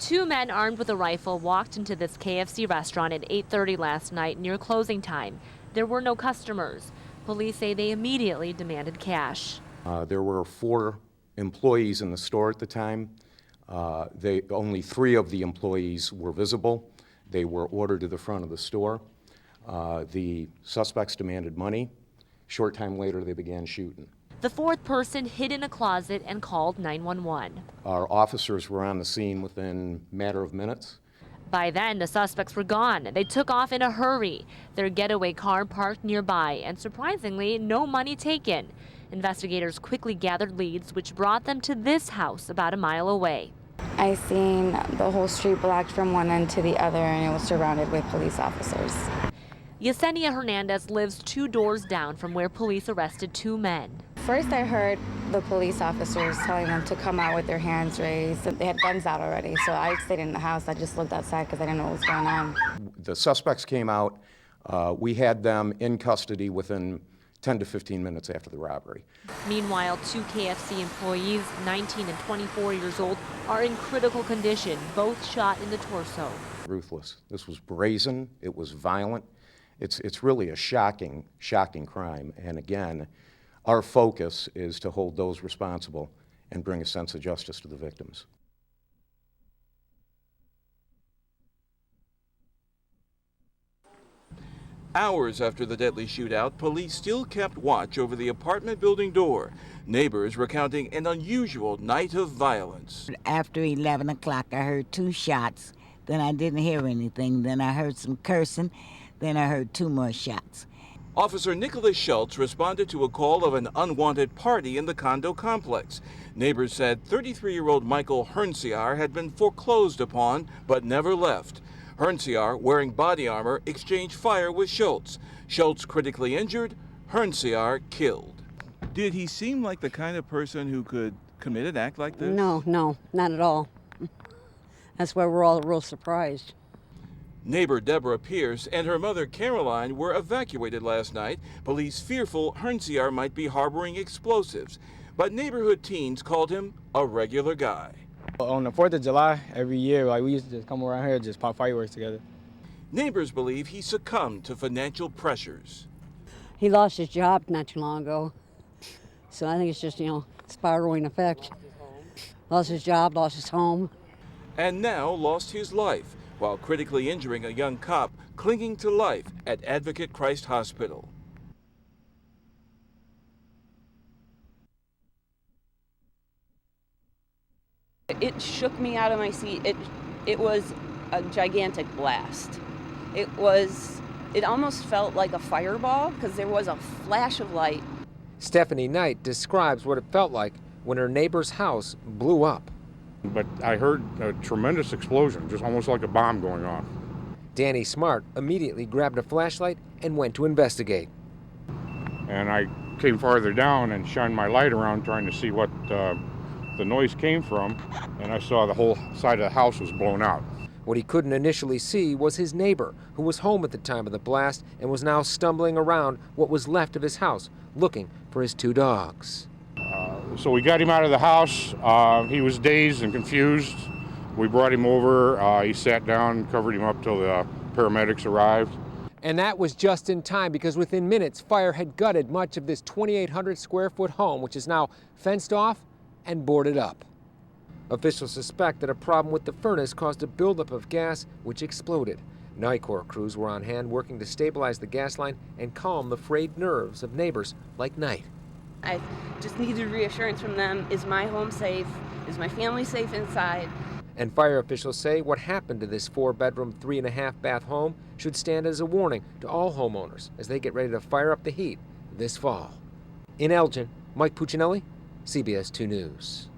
Two men armed with a rifle walked into this KFC restaurant at 8:30 last night near closing time. There were no customers. Police say they immediately demanded cash. There were 4 employees in the store at the time. Only 3 of the employees were visible. They were ordered to the front of the store. The suspects demanded money. Short time later, they began shooting. The fourth person hid in a closet and called 911. Our officers were on the scene within a matter of minutes. By then, the suspects were gone. They took off in a hurry. Their getaway car parked nearby, and surprisingly, no money taken. Investigators quickly gathered leads, which brought them to this house about a mile away. I seen the whole street blocked from one end to the other, and it was surrounded with police officers. Yesenia Hernandez lives 2 doors down from where police arrested 2 men. First, I heard the police officers telling them to come out with their hands raised. They had guns out already, so I stayed in the house. I just looked outside because I didn't know what was going on. The suspects came out. We had them in custody within 10 to 15 minutes after the robbery. Meanwhile, 2 KFC employees, 19 and 24 years old, are in critical condition, both shot in the torso. Ruthless. This was brazen. It was violent. It's really a shocking crime. And again, our focus is to hold those responsible and bring a sense of justice to the victims. Hours after the deadly shootout, police still kept watch over the apartment building door. Neighbors recounting an unusual night of violence. After 11 o'clock, I heard 2 shots. Then I didn't hear anything. Then I heard some cursing. Then I heard 2 more shots. Officer Nicholas Schultz responded to a call of an unwanted party in the condo complex. Neighbors said 33-year-old Michael Hernsiar had been foreclosed upon but never left. Hernsiar, wearing body armor, exchanged fire with Schultz. Schultz critically injured, Hernsiar killed. Did he seem like the kind of person who could commit an act like this? No, not at all. That's why we're all real surprised. Neighbor Deborah Pierce and her mother Caroline were evacuated last night. Police fearful Hernsiar might be harboring explosives, but neighborhood teens called him a regular guy. On the 4th of July, every year, we used to just come around here and just pop fireworks together. Neighbors believe he succumbed to financial pressures. He lost his job not too long ago, so I think it's just, spiraling effect. Lost his job, lost his home. And now lost his life while critically injuring a young cop clinging to life at Advocate Christ Hospital. It shook me out of my seat. It was a gigantic blast. It almost felt like a fireball because there was a flash of light. Stephanie Knight describes what it felt like when her neighbor's house blew up. But I heard a tremendous explosion, just almost like a bomb going off. Danny Smart immediately grabbed a flashlight and went to investigate. And I came farther down and shined my light around trying to see what the noise came from, and I saw the whole side of the house was blown out. What he couldn't initially see was his neighbor, who was home at the time of the blast and was now stumbling around what was left of his house, looking for his 2 dogs. So we got him out of the house. He was dazed and confused. We brought him over. He sat down, covered him up till the paramedics arrived. And that was just in time because within minutes, fire had gutted much of this 2,800 square foot home, which is now fenced off and boarded up. Officials suspect that a problem with the furnace caused a buildup of gas, which exploded. NICOR crews were on hand working to stabilize the gas line and calm the frayed nerves of neighbors like Knight. I just needed reassurance from them. Is my home safe? Is my family safe inside? And fire officials say what happened to this 4-bedroom, 3.5-bath home should stand as a warning to all homeowners as they get ready to fire up the heat this fall. In Elgin, Mike Puccinelli, CBS 2 News.